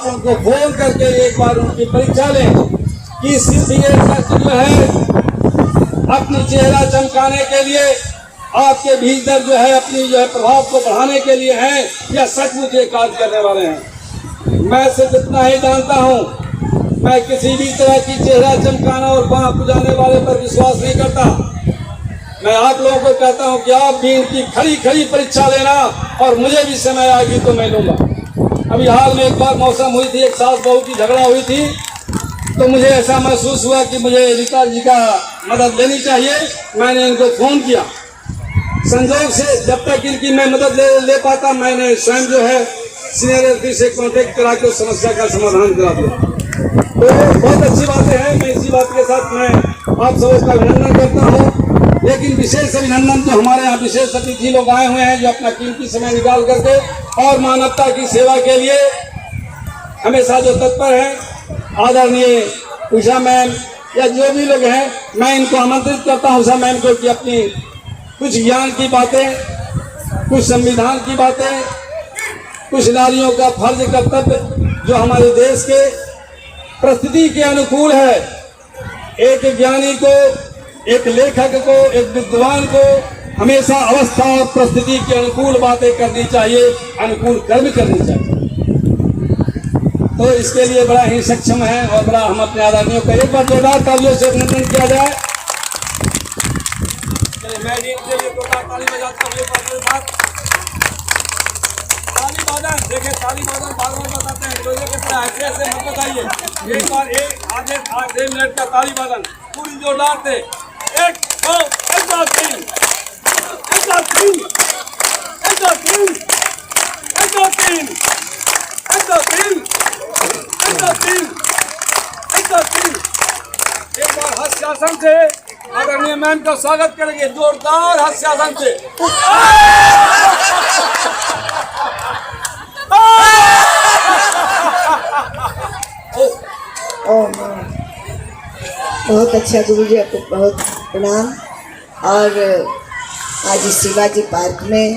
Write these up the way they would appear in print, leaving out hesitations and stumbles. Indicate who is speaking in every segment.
Speaker 1: आप उनको फोन करके एक बार उनकी परीक्षा लें कि सिर्फ ये शस्त्र जो है अपनी चेहरा चमकाने के लिए, आपके भीतर जो है अपनी जो है प्रभाव को बढ़ाने के लिए हैं या सचमुच ये कार्य करने वाले हैं। मैं सिर्फ इतना ही जानता हूँ, मैं किसी भी तरह की चेहरा चमकाना और बाँह पुजाने वाले पर विश्वास नहीं करता। मैं आप लोगों को कहता हूँ कि आप भी इनकी खड़ी खड़ी परीक्षा लेना और मुझे भी समय आएगी तो मैं लूँगा। अभी हाल में एक बार मौसम हुई थी, एक सास बहू की झगड़ा हुई थी, तो मुझे ऐसा महसूस हुआ कि मुझे रीता जी का मदद लेनी चाहिए। मैंने इनको फ़ोन किया, संजोग से जब तक इनकी मैं मदद ले पाता, मैंने स्वयं जो है सीनियर एसपी से कॉन्टेक्ट करा के उस समस्या का समाधान करा दिया। तो बहुत अच्छी बातें हैं। मैं इसी बात के साथ मैं आप सबका अभिनंदन करता हूँ। लेकिन विशेष अभिनंदन तो हमारे यहाँ विशेष अतिथि लोग आए हुए हैं जो अपना कीमती समय निकाल करके और मानवता की सेवा के लिए हमेशा जो तत्पर हैं। आदरणीय उषा मैम या जो भी लोग हैं, मैं इनको आमंत्रित करता हूँ उषा मैम को कि अपनी कुछ ज्ञान की बातें, कुछ संविधान की बातें, कुछ नारियों का फर्ज कर्तव्य जो हमारे देश के परिस्थिति के अनुकूल है, एक ज्ञानी को, एक लेखक को, एक विद्वान को हमेशा अवस्था और परिस्थिति के अनुकूल बातें करनी चाहिए, अनुकूल कर्म करनी चाहिए। तो इसके लिए बड़ा ही सक्षम है और बड़ा हम अपने आदरणीयों का एक बार जोरदार तालियों से अभिनंदन किया जाए। मैं भी इनके लिए जोरदार ताली बजाता हूँ। ताली बादन देखिए, ताली बादन बार बार बताते हैं, लोहे के तरह ऐसे मत बताइए। एक बार आधे मिनट का ताली बादन पूरी जोरदार से। 1 2 3 1 2 3 1 2 3 1 2 3 1 2 3 1 2 3 1 2 3। एक बार हस्तासन से आदरणीय मैम का स्वागत करेंगे, जोरदार हस्तासन से।
Speaker 2: बहुत अच्छा गुरुजी, आपको बहुत प्रणाम। और आज इस शिवाजी पार्क में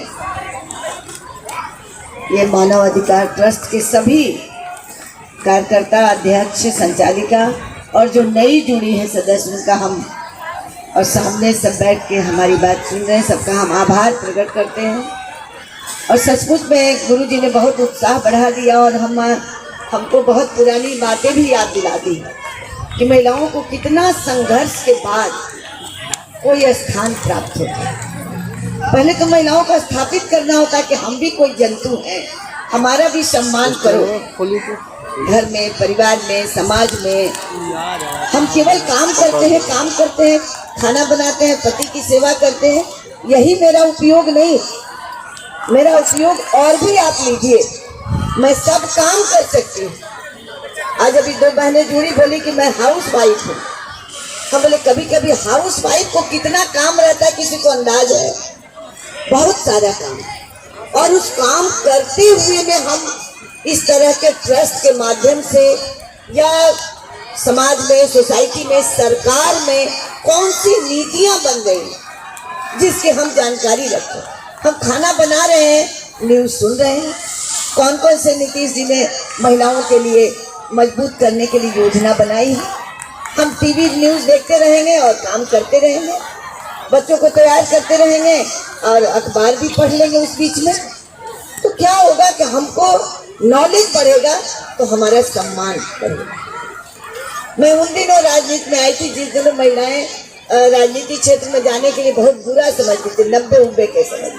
Speaker 2: ये मानव अधिकार ट्रस्ट के सभी कार्यकर्ता, अध्यक्ष, संचालिका और जो नई जुड़ी है सदस्य, उनका हम और सामने सब बैठ के हमारी बात सुन रहे हैं, सबका हम आभार प्रकट करते हैं। और सचमुच में गुरुजी ने बहुत उत्साह बढ़ा दिया और हमको बहुत पुरानी बातें भी याद दिला दी कि महिलाओं को कितना संघर्ष के बाद कोई स्थान प्राप्त होता है। पहले तो महिलाओं को स्थापित करना होता है कि हम भी कोई जंतु हैं, हमारा भी सम्मान करो। घर में, परिवार में, समाज में हम केवल काम करते हैं, खाना बनाते हैं, पति की सेवा करते हैं, यही मेरा उपयोग नहीं। मेरा उपयोग और भी आप लीजिए, मैं सब काम कर सकती हूँ। आज अभी 2 बहनें जुड़ी, बोली कि मैं हाउस वाइफ हूँ। हम बोले कभी कभी हाउस वाइफ को कितना काम रहता है किसी को अंदाज है? बहुत सारा काम। और उस काम करते हुए में हम इस तरह के ट्रस्ट के माध्यम से या समाज में, सोसाइटी में, सरकार में कौन सी नीतियाँ बन गई जिसकी हम जानकारी रखें। हम खाना बना रहे हैं, न्यूज़ सुन रहे हैं, कौन कौन से नीतीश जी ने महिलाओं के लिए मजबूत करने के लिए योजना बनाई है। हम टीवी न्यूज़ देखते रहेंगे और काम करते रहेंगे, बच्चों को तैयार करते रहेंगे और अखबार भी पढ़ लेंगे उस बीच में। तो क्या होगा कि हमको नॉलेज बढ़ेगा तो हमारा सम्मान बढ़ेगा। मैं उन दिनों राजनीति में आई थी जिस दिनों महिलाएं राजनीति क्षेत्र में जाने के लिए बहुत बुरा समझती थी। 90 के समय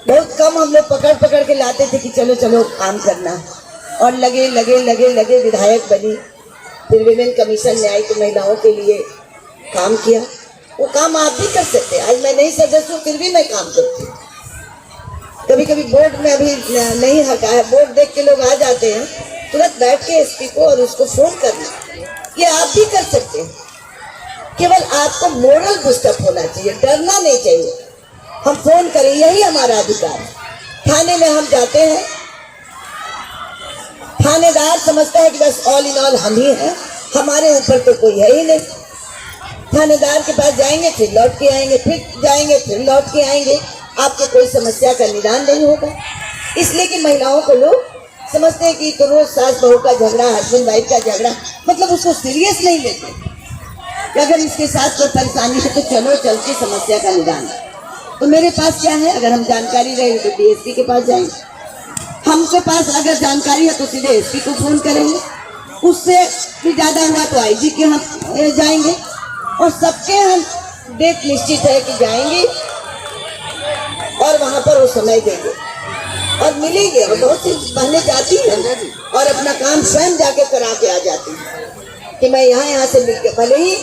Speaker 2: बहुत कम हम लोग पकड़ के लाते थे कि चलो चलो काम करना, और लगे विधायक बनी, फिर विमेन कमीशन में आई तो महिलाओं के लिए काम किया। वो काम आप भी कर सकते हैं। आज मैं नहीं सदस्य हूँ, फिर भी मैं काम करती हूँ। कभी कभी बोर्ड में अभी नहीं हटा है, बोर्ड देख के लोग आ जाते हैं, तुरंत बैठ के एसपी को और उसको फोन करना, ये आप भी कर सकते हैं। केवल आपको मोरल बूस्टअप होना चाहिए, डरना नहीं चाहिए। हम फोन करें, यही हमारा अधिकार है। थाने में हम जाते हैं, थानेदार समझता है कि बस ऑल इन ऑल हम ही हैं, हमारे ऊपर तो कोई है ही नहीं। थानेदार के पास जाएंगे, फिर लौट के आएंगे, फिर जाएंगे, फिर लौट के आएंगे, आपको कोई समस्या का निदान नहीं होगा। इसलिए कि महिलाओं को लोग समझते हैं कि तो रोज सास बहू का झगड़ा, हस्बैंड वाइफ का झगड़ा, मतलब उसको सीरियस नहीं लेते कि अगर इसके साथ कोई परेशानी है तो चलो चल के समस्या का निदान। तो मेरे पास क्या है, अगर हम जानकारी रहे तो डीएसपी के पास जाएंगे, हमके पास अगर जानकारी है तो सीधे एसपी को फोन करेंगे, उससे भी ज़्यादा हुआ तो आईजी के यहाँ जाएंगे, और सबके हम डेट निश्चित है कि जाएंगे और वहाँ पर वो समय देंगे और मिलेंगे। और बहुत सी बहनें जाती हैं और अपना काम स्वयं जाके करा के आ जाती हैं कि मैं यहाँ से मिल के, भले ही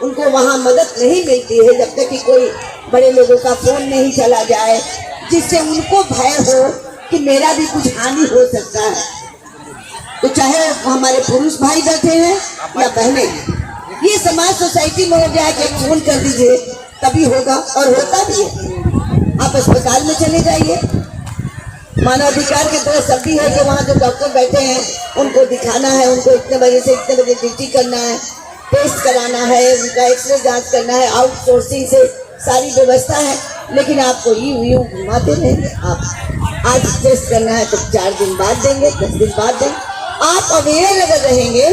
Speaker 2: उनको वहाँ मदद नहीं मिलती है जब तक कि कोई बड़े लोगों का फोन नहीं चला जाए जिससे उनको भय हो कि मेरा भी कुछ हानि हो सकता है। तो चाहे हमारे पुरुष भाई बैठे हैं या बहनें, ये समाज सोसाइटी में हो जाए कि फोन कर दीजिए तभी होगा, और होता भी है। आप अस्पताल में चले जाइए, मानवाधिकार की तरह सब भी है कि वहाँ जो डॉक्टर बैठे हैं उनको दिखाना है, उनको इतने बजे से इतने बजे ड्यूटी करना है, टेस्ट कराना है, उनका एक्सरे जांच करना है, आउटसोर्सिंग से सारी व्यवस्था है। लेकिन आपको यूं घुमाते रहेंगे, आप आज टेस्ट करना है तो 4 दिन बाद देंगे, 10 दिन बाद देंगे। आप अवेयर अगर रहेंगे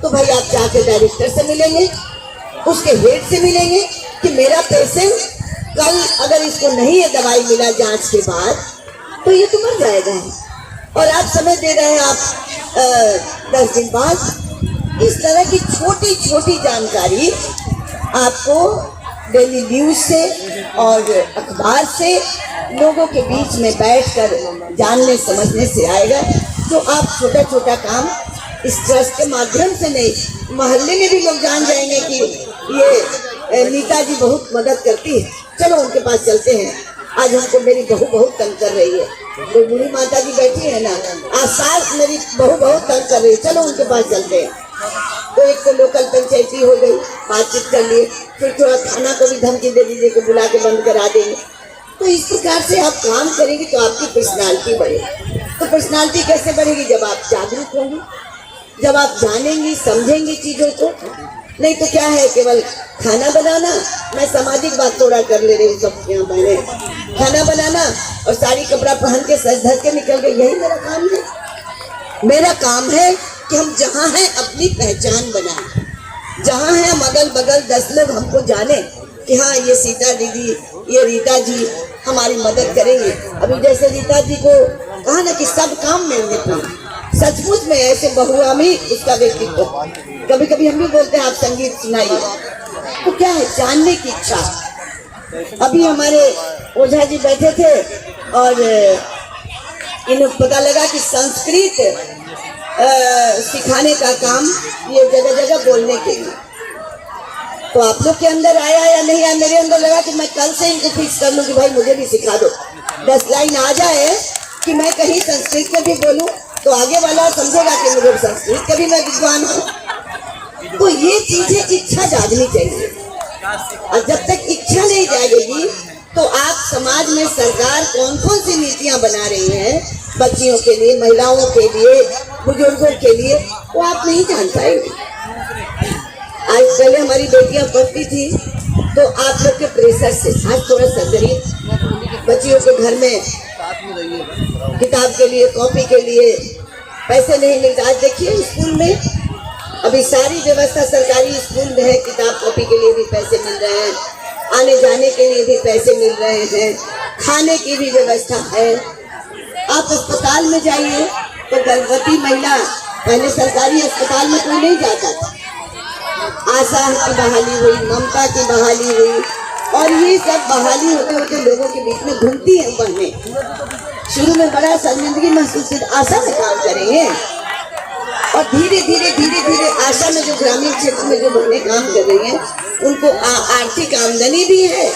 Speaker 2: तो भाई आप जाके डायरेक्टर से मिलेंगे, उसके हेड से मिलेंगे कि मेरा पेशेंट कल अगर इसको नहीं है दवाई मिला जांच के बाद तो ये तो मर जाएगा, और आप समय दे रहे हैं आप 10 दिन बाद। इस तरह की छोटी छोटी जानकारी आपको डेली न्यूज से और अखबार से लोगों के बीच में बैठकर जानने समझने से आएगा। तो आप छोटा छोटा काम इस ट्रस्ट के माध्यम से नहीं, मोहल्ले में भी लोग जान जाएंगे कि ये नीता जी बहुत मदद करती है, चलो उनके पास चलते हैं। आज हमको मेरी बहू बहुत तंग कर रही है, तो बूढ़ी माता जी बैठी है ना, आज सास मेरी बहू बहुत तंग कर रही है, चलो उनके पास चलते हैं। तो एक तो लोकल पंचायती हो गई, बातचीत कर लिए, फिर थोड़ा थाना को भी धमकी दे दीजिए कि बुला के बंद करा देंगे। तो इस प्रकार से आप काम करेंगे तो आपकी पर्सनालिटी बढ़ेगी। तो पर्सनालिटी कैसे बढ़ेगी? जब आप जागरूक होंगे, जब आप जानेंगी समझेंगी चीज़ों को। नहीं तो क्या है, केवल खाना बनाना, मैं सामाजिक बात थोड़ा कर ले रही हूँ सब यहाँ बहने, खाना बनाना और साड़ी कपड़ा पहन के सज धज के निकल गए, यही मेरा काम है। मेरा काम है कि हम जहाँ हैं अपनी पहचान बनाएं, जहाँ हैं हम अगल बगल 10 लोग हमको जाने कि हाँ ये सीता दीदी, ये रीता जी हमारी मदद करेंगे। अभी जैसे रीता जी को कहा ना कि सब काम मिलने पाए, सचमुच में ऐसे बहुआ में उसका व्यक्तित्व। कभी कभी हम भी बोलते हैं आप संगीत सुनाइए, तो क्या है, जानने की इच्छा। अभी हमारे ओझा जी बैठे थे और इन्हें पता लगा कि संस्कृत सिखाने का काम ये जगह जगह बोलने के लिए। तो आप लोग के अंदर आया या नहीं आया? मेरे अंदर लगा कि मैं कल से इनको फिक्स कर लूँ कि भाई मुझे भी सिखा दो। 10 लाइन आ जाए कि मैं कहीं संस्कृत में भी बोलूँ तो आगे वाला समझेगा कि मुझे संस्कृत का भी मैं विद्वान हूँ। तो ये चीजें इच्छा जागनी चाहिए, और जब तक इच्छा नहीं जागेगी तो आप समाज में सरकार कौन कौन सी नीतियाँ बना रही है बच्चियों के लिए, महिलाओं के लिए, बुजुर्गों के लिए, वो आप नहीं जान पाएंगे। आज पहले हमारी बेटियां पढ़ती थी तो आप लोग के प्रेशर से आज थोड़ा सा गरीब बच्चियों के घर में किताब के लिए, कॉपी के लिए पैसे नहीं मिलते। आज देखिए स्कूल में अभी सारी व्यवस्था सरकारी स्कूल में है, किताब कॉपी के लिए भी पैसे मिल रहे हैं, आने जाने के लिए भी पैसे मिल रहे हैं, खाने की भी व्यवस्था है। आप अस्पताल में जाइए तो गर्भवती महिला, पहले सरकारी अस्पताल में कोई नहीं जाता था, आशा की बहाली हुई, ममता की बहाली हुई, और ये सब बहाली होते होते लोगों के बीच में घूमती है बहनें। शुरू में बड़ा शर्मिंदगी महसूस की, आशा में काम करेंगे, और धीरे धीरे धीरे धीरे आशा में जो ग्रामीण क्षेत्र में जो बहनें काम कर रही हैं उनको आर्थिक आमदनी भी है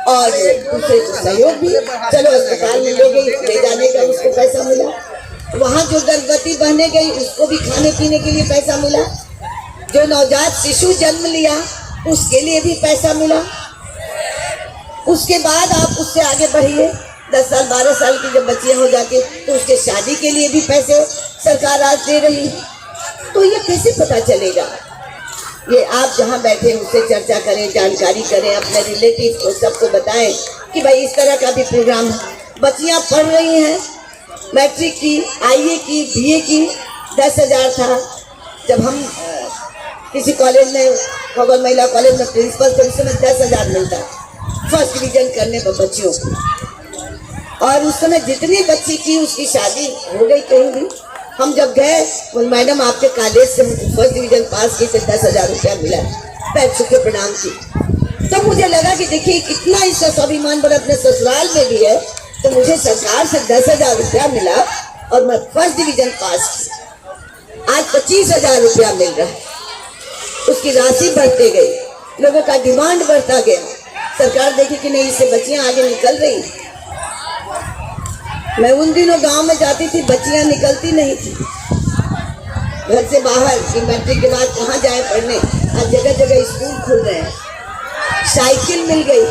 Speaker 2: और दूसरे को सहयोग भी। चलो अस्पताल में ले गई, ले जाने का उसको पैसा मिला, वहाँ जो गर्भवती बहने गई उसको भी खाने पीने के लिए पैसा मिला, जो नवजात शिशु जन्म लिया उसके लिए भी पैसा मिला। उसके बाद आप उससे आगे बढ़िए, 10 साल 12 साल की जब बच्चियां हो जाती तो उसके शादी के लिए भी पैसे सरकार आज दे रही है। तो ये कैसे पता चलेगा? ये आप जहाँ बैठे उससे चर्चा करें, जानकारी करें, अपने रिलेटिव को सबको बताएं कि भाई इस तरह का भी प्रोग्राम है। बच्चियाँ पढ़ रही हैं मैट्रिक की, IE की, BA की 10,000 था। जब हम किसी कॉलेज में, खबर महिला कॉलेज में प्रिंसिपल थे, उस समय 10,000 मिलता फर्स्ट डिवीजन करने पर बच्चियों को। और उस समय जितनी बच्ची की उसकी शादी हो गई कहीं भी। हम जब गए, बोल मैडम आपके कॉलेज से फर्स्ट डिवीजन पास की थे, 10,000 रुपया मिला। पैर छू के प्रणाम की। तो मुझे लगा कि देखिए कितना इसका स्वाभिमान बड़ा, अपने ससुराल में भी है। तो मुझे सरकार से 10,000 रुपया मिला और मैं फर्स्ट डिवीजन पास की। आज 25,000 रुपया मिल रहा है। उसकी राशि बढ़ते गई, लोगों का डिमांड बढ़ता गया। सरकार देखी कि नहीं, इससे बच्चियां आगे निकल रही। मैं उन दिनों गांव में जाती थी, बच्चियां निकलती नहीं थी घर से बाहर कि मैट्रिक के बाद कहाँ जाए पढ़ने। आज जगह जगह स्कूल खुल रहे हैं, साइकिल मिल गई।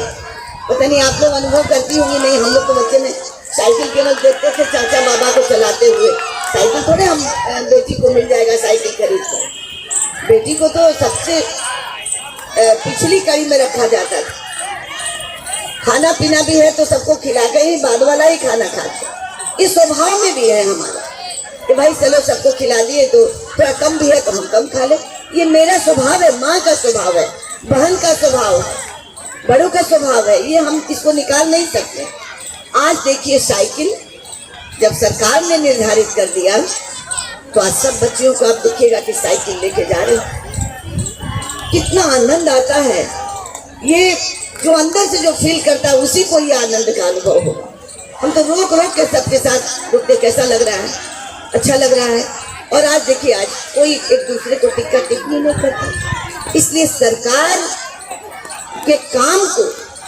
Speaker 2: पता नहीं आप लोग अनुभव करती होंगी, नहीं हम लोग तो बच्चे में साइकिल केवल देखते थे चाचा बाबा को चलाते हुए। साइकिल थोड़े हम बेटी को मिल जाएगा साइकिल खरीद कर। बेटी को तो सबसे पिछली कड़ी में रखा जाता था। खाना पीना भी है तो सबको खिला के ही बाद वाला ही खाना खाते। इस स्वभाव में भी है हमारा कि भाई चलो सबको खिला दिए तो थोड़ा कम भी है तो हम कम खा ले। ये मेरा स्वभाव है, माँ का स्वभाव है, बहन का स्वभाव है, बड़ों का स्वभाव है। ये हम इसको निकाल नहीं सकते। आज देखिए साइकिल जब सरकार ने निर्धारित कर दिया तो आज सब बच्चियों को आप देखिएगा कि साइकिल लेके जा रहे हैं। कितना आनंद आता है। ये जो अंदर से जो फील करता है उसी को ये आनंद का अनुभव होगा। हम तो रोक रोक के सबके साथ रुकते, कैसा लग रहा है, अच्छा लग रहा है। और आज देखिए आज कोई एक दूसरे को टिक्का टिप्पणी नहीं करता। इसलिए सरकार के काम को,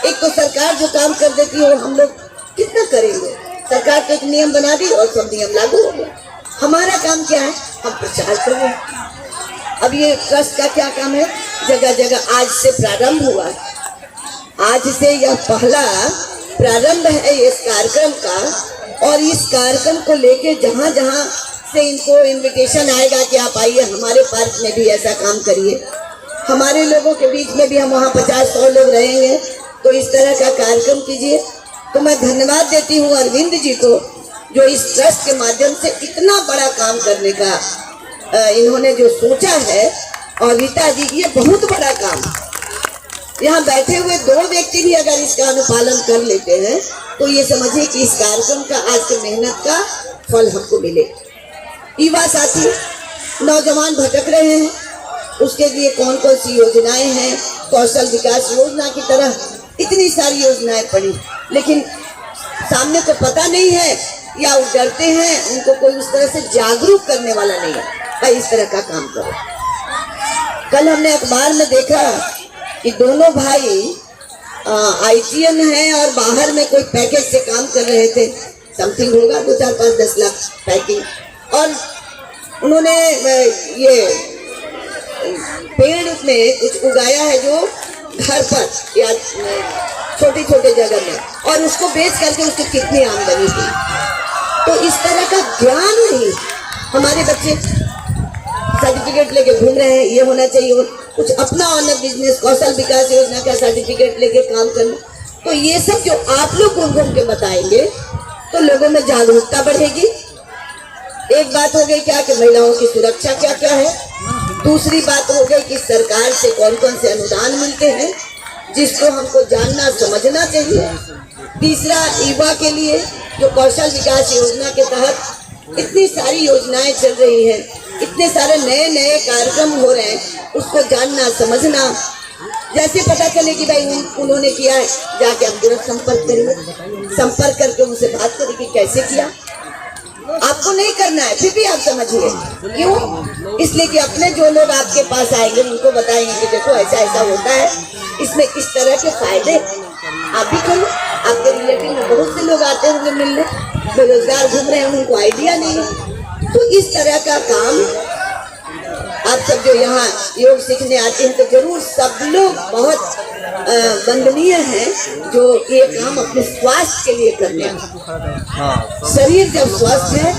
Speaker 2: एक तो सरकार जो काम कर देती है वो हम लोग कितना करेंगे। सरकार तो एक नियम बना दी और सब नियम लागू हो गया। हमारा काम क्या है, हम प्रचार कर रहे हैं। अब ये ट्रस्ट का क्या काम है, जगह जगह आज से प्रारंभ हुआ। आज से यह पहला प्रारंभ है इस कार्यक्रम का। और इस कार्यक्रम को लेके जहाँ जहाँ से इनको इनविटेशन आएगा कि आप आइए हमारे पार्क में भी ऐसा काम करिए, हमारे लोगों के बीच में भी हम वहाँ 50-100 लोग रहेंगे तो इस तरह का कार्यक्रम कीजिए। तो मैं धन्यवाद देती हूँ अरविंद जी को, जो इस ट्रस्ट के माध्यम से इतना बड़ा काम करने का इन्होंने जो सोचा है। और रीता जी, ये बहुत बड़ा काम। यहाँ बैठे हुए 2 व्यक्ति भी अगर इसका अनुपालन कर लेते हैं तो ये समझिए कि इस कार्यक्रम का आज की मेहनत का फल हमको मिले। युवा साथी, नौजवान भटक रहे हैं, उसके लिए कौन कौन सी योजनाएं हैं, कौशल विकास योजना की तरह इतनी सारी योजनाएं पड़ी, लेकिन सामने को पता नहीं है या वो डरते हैं, उनको कोई उस तरह से जागरूक करने वाला नहीं है। भाई इस तरह का काम करो। कल हमने अखबार में देखा कि दोनों भाई ITN हैं और बाहर में कोई पैकेज से काम कर रहे थे। समथिंग होगा 2, 4, 5, 10 लाख पैकिंग। और उन्होंने ये पेड़ में कुछ उगाया है जो घर पर या छोटे छोटे जगह में, और उसको बेच करके उसकी कितनी आमदनी थी। तो इस तरह का ज्ञान नहीं। हमारे बच्चे सर्टिफिकेट लेके घूम रहे हैं, ये होना चाहिए, कुछ अपना ऑनर बिजनेस, कौशल विकास योजना का सर्टिफिकेट लेके काम करना। तो ये सब जो आप लोग घूम घूम के बताएंगे तो लोगों में जागरूकता बढ़ेगी। एक बात हो गई क्या कि महिलाओं की सुरक्षा क्या क्या है। दूसरी बात हो गई कि सरकार से कौन कौन से अनुदान मिलते हैं जिसको हमको जानना समझना चाहिए। तीसरा, युवा के लिए जो कौशल विकास योजना के तहत इतनी सारी योजनाएं चल रही हैं, इतने सारे नए नए कार्यक्रम हो रहे हैं, उसको जानना समझना। जैसे पता चले कि भाई उन्होंने किया है, जाके आप तुरंत संपर्क करिए, संपर्क करके उनसे बात करिए कि कैसे किया। आपको नहीं करना है फिर भी आप समझिए, क्यों? इसलिए कि अपने जो लोग आपके पास आएंगे उनको बताएंगे कि देखो ऐसा ऐसा होता है, इसमें किस तरह के फायदे। आप भी करो, आपके रिलेटिव में बहुत से लोग आते होंगे मिलने, बेरोजगार घूम रहे हैं, उनको आइडिया नहीं है। तो इस तरह का काम आप सब जो यहाँ योग सीखने आते हैं तो जरूर सब लोग बहुत वंदनीय हैं जो ये काम अपने स्वास्थ्य के लिए करते हैं। शरीर जब स्वस्थ है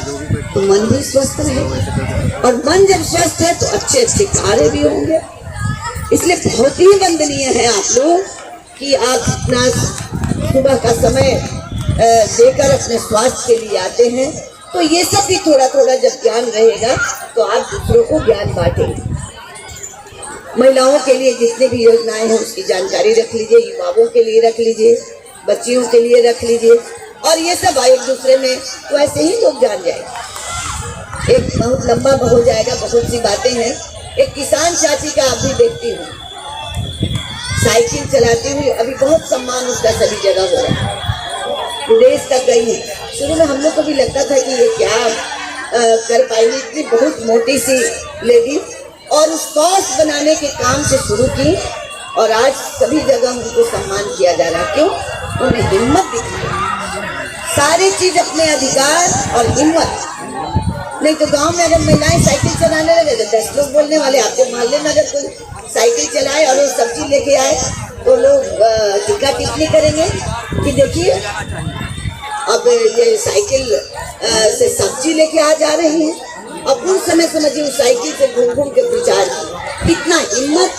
Speaker 2: तो मन भी स्वस्थ रहेगा, और मन जब स्वस्थ है तो अच्छे अच्छे कार्य भी होंगे। इसलिए बहुत ही वंदनीय है आप लोग कि आप अपना सुबह का समय देकर अपने स्वास्थ्य के लिए आते हैं। तो ये सब भी थोड़ा थोड़ा जब ज्ञान रहेगा तो आप दूसरों को ज्ञान बांटेंगे। महिलाओं के लिए जितने भी योजनाएं हैं उसकी जानकारी रख लीजिए, युवाओं के लिए रख लीजिए, बच्चियों के लिए रख लीजिए, और ये सब एक दूसरे में तो ऐसे ही लोग जान जाएंगे। एक बहुत लंबा हो जाएगा, बहुत सी बातें हैं। एक किसान चाची का आप भी देखती हूँ, साइकिल चलाती हुई, अभी बहुत सम्मान उसका सभी जगह हो रहा है, विदेश तक गई है। शुरू में हम लोग को भी लगता था कि ये क्या कर पाएंगी, इतनी बहुत मोटी सी लेडी, और सॉस बनाने के काम से शुरू की और आज सभी जगह उनको सम्मान किया जा रहा है। क्यों? उन्हें हिम्मत दिखाई, सारी चीज अपने अधिकार और हिम्मत। नहीं तो गांव में अगर महिलाएं साइकिल चलाने लगे तो 10 लोग बोलने वाले। आपके मोहल्ले में अगर कोई साइकिल चलाए और वो सब्जी लेके आए तो लोग टीका टिप्पणी करेंगे कि देखिए अब ये साइकिल से सब्जी लेके आ जा रही है। अब उस समय समझिए उस साइकिल से घूम घूम के प्रचार किया। कितना हिम्मत,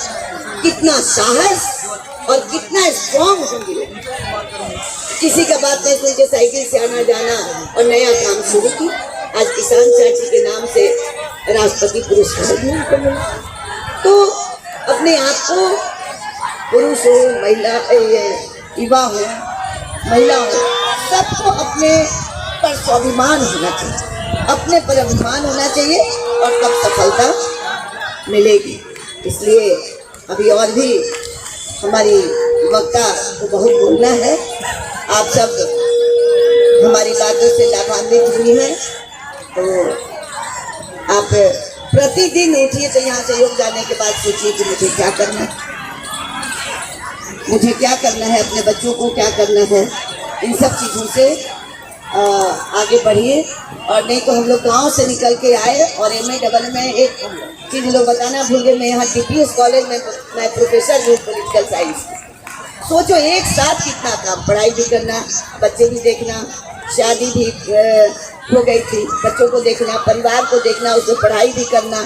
Speaker 2: कितना साहस और कितना स्ट्रॉन्ग होंगे। किसी का बात नहीं सुन के साइकिल से आना जाना और नया काम शुरू की। आज किसान चाची के नाम से राष्ट्रपति पुरस्कार भी उनको मिला। तो अपने आप को पुरुष हो, महिला, युवा हो, महिला हो, सबको अपने पर स्वाभिमान होना चाहिए, अपने पर अभिमान होना चाहिए और तब सफलता मिलेगी। इसलिए अभी और भी हमारी वक्ता को बहुत बोलना है। आप सब हमारी बातों से लाभान्वित हुई हैं, तो आप प्रतिदिन उठिए तो यहाँ से योग जाने के बाद सोचिए कि मुझे क्या करना है, मुझे क्या करना है, अपने बच्चों को क्या करना है। इन सब चीज़ों से आगे बढ़िए। और नहीं तो हम लोग गाँव से निकल के आए और MA में एक चीज़ लोग बताना भूल गए, मैं यहाँ DPS कॉलेज में मैं प्रोफेसर हूँ पॉलिटिकल साइंस। सोचो एक साथ कितना काम, पढ़ाई भी करना, बच्चे भी देखना, शादी भी हो गई थी, बच्चों को देखना, परिवार को देखना, उसमें पढ़ाई भी करना,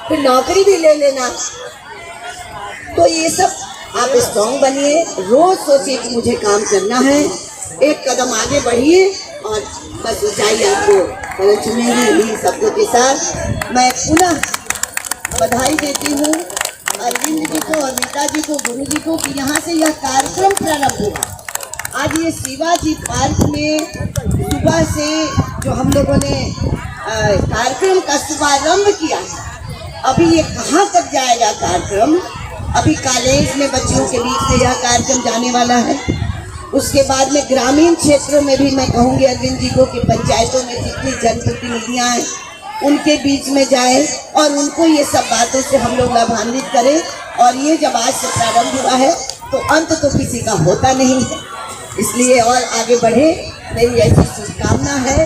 Speaker 2: फिर नौकरी भी ले लेना। तो ये सब आप स्ट्रॉन्ग बनिए, रोज सोचिए कि मुझे काम करना है, एक कदम आगे बढ़िए और बस ऊंचाई आपको पलट चुनेगी। इन शब्दों के साथ मैं पुनः बधाई देती हूँ अरविंद जी को और रीता जी को, गुरु जी को, कि यहाँ से यह कार्यक्रम प्रारंभ हुआ। आज ये शिवाजी पार्क में सुबह से जो हम लोगों ने कार्यक्रम का शुभारंभ किया है, अभी ये कहाँ तक जाएगा कार्यक्रम। अभी कॉलेज में बच्चियों के बीच में यह कार्यक्रम जाने वाला है। उसके बाद में ग्रामीण क्षेत्रों में भी मैं कहूँगी अरविंद जी को कि पंचायतों में जितनी जनप्रतिनिधियाँ हैं उनके बीच में जाए और उनको ये सब बातों से हम लोग लाभान्वित करें। और ये जब आज से प्रारंभ हुआ है तो अंत तो किसी का होता नहीं है, इसलिए और आगे बढ़े, मेरी ऐसी शुभकामना है,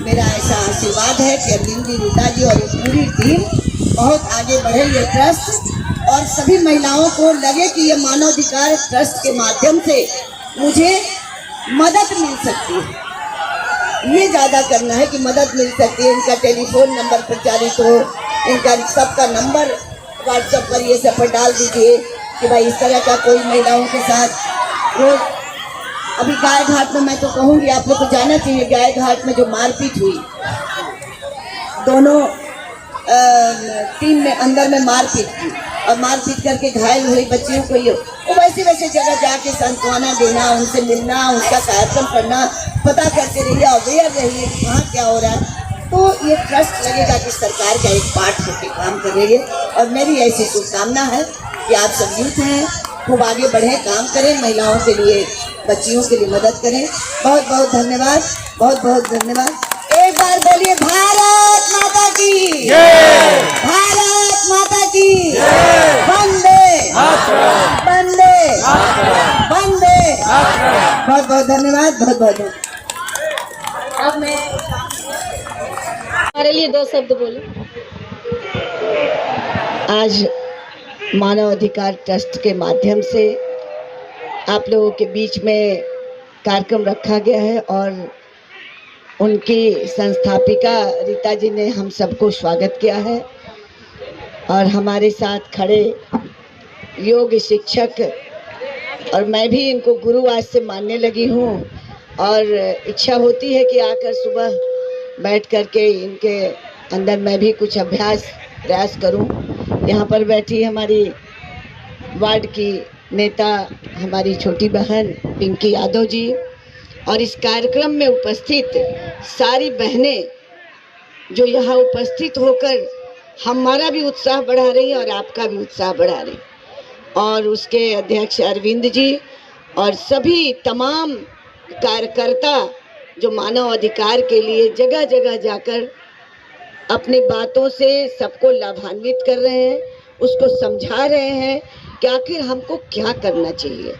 Speaker 2: मेरा ऐसा आशीर्वाद है कि अरविंद जी, रीता जी और ये पूरी टीम बहुत आगे बढ़े। ये ट्रस्ट और सभी महिलाओं को लगे कि ये मानवाधिकार ट्रस्ट के माध्यम से मुझे मदद मिल सकती है। ये ज़्यादा करना है कि मदद मिल सकती है। इनका टेलीफोन नंबर प्रचारित हो, इनका सबका नंबर व्हाट्सएप पर ये सब पर डाल दीजिए कि भाई इस तरह का कोई महिलाओं के साथ रोज। अभी गाय घाट में मैं तो कहूँगी आप लोग को जाना चाहिए, गाय घाट में जो मारपीट हुई, दोनों टीम में अंदर में मारपीट की और मारपीट करके घायल हुई बच्चियों को, ये वो वैसे वैसे जगह जाके सांत्वना देना, उनसे मिलना, उनका कार्यक्रम करना, पता करते रहिए, अवेयर रहिए कहाँ क्या हो रहा है। तो ये ट्रस्ट लगेगा कि सरकार का एक पार्ट होकर काम कर रही है। और मेरी ऐसी शुभकामना है कि आप सब यूथ हैं, खूब आगे बढ़ें, काम करें, महिलाओं के लिए, बच्चियों के लिए मदद करें। बहुत बहुत धन्यवाद, बहुत बहुत धन्यवाद। एक बार बोलिए भारत माता की जय, भारत माता की जय, वंदे वंदे वंदे। बहुत बहुत धन्यवाद, बहुत बहुत धन्यवाद।
Speaker 3: अब मैं हमारे लिए 2 शब्द बोलूं।
Speaker 2: आज मानव अधिकार ट्रस्ट के माध्यम से आप लोगों के बीच में कार्यक्रम रखा गया है और उनकी संस्थापिका रीता जी ने हम सबको स्वागत किया है। और हमारे साथ खड़े योग शिक्षक, और मैं भी इनको गुरु आज से मानने लगी हूँ और इच्छा होती है कि आकर सुबह बैठ करके इनके अंदर मैं भी कुछ प्रयास करूं। यहाँ पर बैठी हमारी वार्ड की नेता हमारी छोटी बहन पिंकी यादव जी और इस कार्यक्रम में उपस्थित सारी बहनें जो यहाँ उपस्थित होकर हमारा भी उत्साह बढ़ा रही और आपका भी उत्साह बढ़ा रही, और उसके अध्यक्ष अरविंद जी और सभी तमाम कार्यकर्ता जो मानव अधिकार के लिए जगह जगह जाकर अपनी बातों से सबको लाभान्वित कर रहे हैं, उसको समझा रहे हैं कि आखिर हमको क्या करना चाहिए,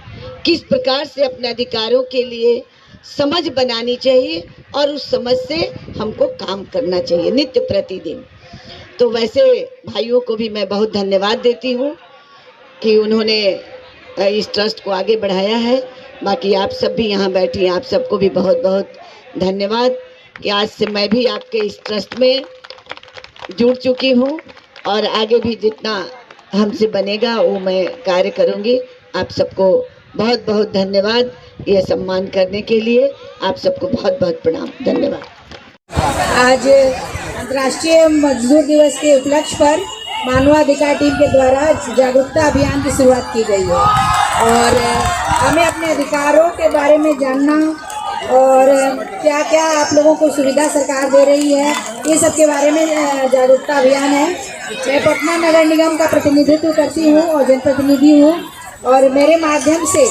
Speaker 2: किस प्रकार से अपने अधिकारों के लिए समझ बनानी चाहिए और उस समझ से हमको काम करना चाहिए नित्य प्रतिदिन। तो वैसे भाइयों को भी मैं बहुत धन्यवाद देती हूँ कि उन्होंने इस ट्रस्ट को आगे बढ़ाया है। बाकी आप सब भी यहाँ बैठी, आप सबको भी बहुत बहुत धन्यवाद कि आज से मैं भी आपके इस ट्रस्ट में जुड़ चुकी हूँ और आगे भी जितना हमसे बनेगा वो मैं कार्य करूँगी। आप सबको बहुत बहुत धन्यवाद ये सम्मान करने के लिए। आप सबको बहुत बहुत प्रणाम, धन्यवाद।
Speaker 4: आज अंतर्राष्ट्रीय मजदूर दिवस के उपलक्ष्य पर मानवाधिकार टीम के द्वारा जागरूकता अभियान की शुरुआत की गई है और हमें अपने अधिकारों के बारे में जानना और क्या क्या आप लोगों को सुविधा सरकार दे रही है, ये सब के बारे में जागरूकता अभियान है। मैं पटना नगर निगम का प्रतिनिधित्व करती हूँ और जनप्रतिनिधि हूँ और मेरे माध्यम से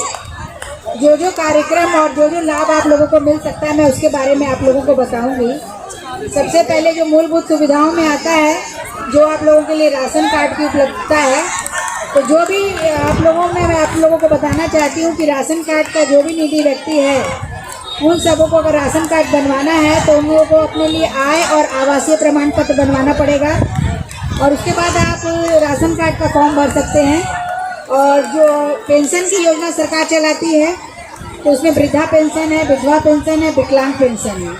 Speaker 4: जो जो कार्यक्रम और जो जो लाभ आप लोगों को मिल सकता है मैं उसके बारे में आप लोगों को बताऊंगी। सबसे पहले जो मूलभूत सुविधाओं में आता है, जो आप लोगों के लिए राशन कार्ड की उपलब्धता है, तो जो भी आप लोगों में मैं आप लोगों को बताना चाहती हूँ कि राशन कार्ड का जो भी निजी व्यक्ति है उन सबों को अगर राशन कार्ड बनवाना है तो उन लोगों को अपने लिए आय और आवासीय प्रमाण पत्र बनवाना पड़ेगा और उसके बाद आप राशन कार्ड का फॉर्म भर सकते हैं। और जो पेंशन की योजना सरकार चलाती है तो उसमें वृद्धा पेंशन है, विधवा पेंशन है, विकलांग पेंशन है।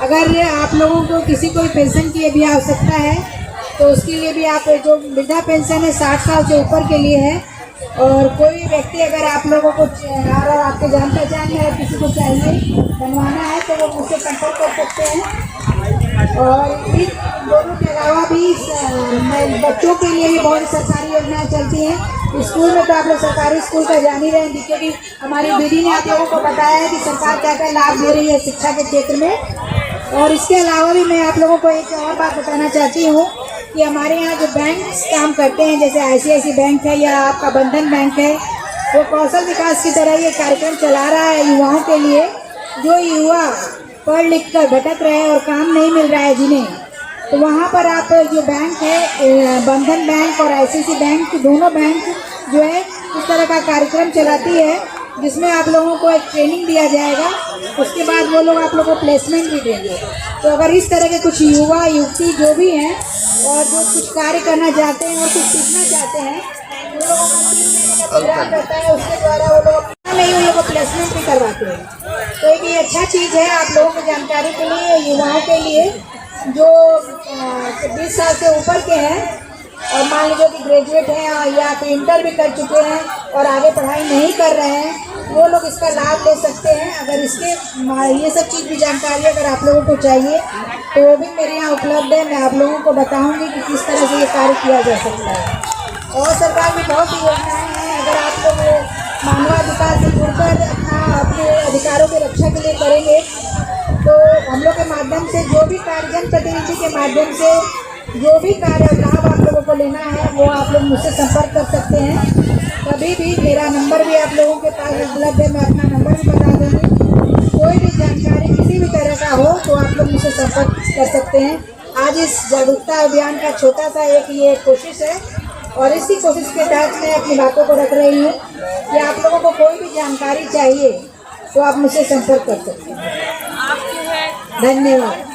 Speaker 4: अगर आप लोगों को किसी कोई पेंशन की भी आवश्यकता है तो उसके लिए भी आप जो वृद्धा पेंशन है 60 साल से ऊपर के लिए है और कोई व्यक्ति अगर आप लोगों को अगर आपके जान पहचान में किसी को चाहिए बनवाना है तो वो मुझसे संपर्क कर सकते हैं। और इन दोनों के अलावा भी बच्चों के लिए भी बहुत सरकारी योजनाएं चलती हैं। स्कूल में तो आप लोग सरकारी स्कूल का जान ही रहे हैं क्योंकि हमारी दीदी ने आप लोगों को बताया है कि सरकार क्या क्या लाभ दे रही है शिक्षा के क्षेत्र में। और इसके अलावा भी मैं आप लोगों को एक और बात बताना चाहती हूँ कि हमारे यहाँ जो बैंक काम करते हैं जैसे ICICI बैंक है या आपका बंधन बैंक है, वो कौशल विकास की तरह ये कार्यक्रम चला रहा है युवाओं के लिए। जो युवा पढ़ लिख कर भटक रहे हैं और काम नहीं मिल रहा है जिन्हें, तो वहाँ पर आप जो बैंक है बंधन बैंक और ICICI बैंक, दोनों बैंक जो है इस तरह का कार्यक्रम चलाती है जिसमें आप लोगों को एक ट्रेनिंग दिया जाएगा, उसके बाद वो लोग आप लोगों को प्लेसमेंट भी देंगे। तो अगर इस तरह के कुछ युवा युवती जो भी हैं और जो कुछ कार्य करना चाहते हैं और कुछ सीखना चाहते हैं, उन लोगों का 3 महीने का प्रोग्राम रहता है, उसके द्वारा वो लोग में ही उन लोगों को प्लेसमेंट भी करवाते हैं। तो एक ये अच्छा चीज़ है आप लोगों की जानकारी के लिए, युवाओं के लिए जो 20 साल से ऊपर के हैं और मान लीजिए कि ग्रेजुएट हैं या फिर इंटर भी कर चुके हैं और आगे पढ़ाई नहीं कर रहे हैं, वो लोग इसका लाभ ले सकते हैं। अगर इसके ये सब चीज़ भी जानकारी अगर आप लोगों को चाहिए तो वो भी मेरे यहाँ उपलब्ध है। मैं आप लोगों को बताऊंगी कि किस तरह से ये कार्य किया जा सकता है। और सरकार की बहुत सी योजनाएं हैं, अगर आप लोग मानवाधिकार से जुड़कर अपने अधिकारों की रक्षा के लिए करेंगे तो हम लोग के माध्यम से जो भी कार्य जनप्रतिनिधि के माध्यम से जो भी कार्य लाभ आप लोगों को लेना है वो आप लोग मुझसे संपर्क कर सकते हैं। कभी भी मेरा नंबर भी आप लोगों के पास उपलब्ध है, मैं अपना नंबर भी बता दूँगी। कोई भी जानकारी किसी भी तरह का हो तो आप लोग मुझसे संपर्क कर सकते हैं। आज इस जागरूकता अभियान का छोटा सा एक ये कोशिश है और इसी कोशिश के तहत मैं अपनी बातों को रख रही हूँ कि आप लोगों को कोई भी जानकारी चाहिए तो आप मुझसे संपर्क कर सकते हैं। धन्यवाद।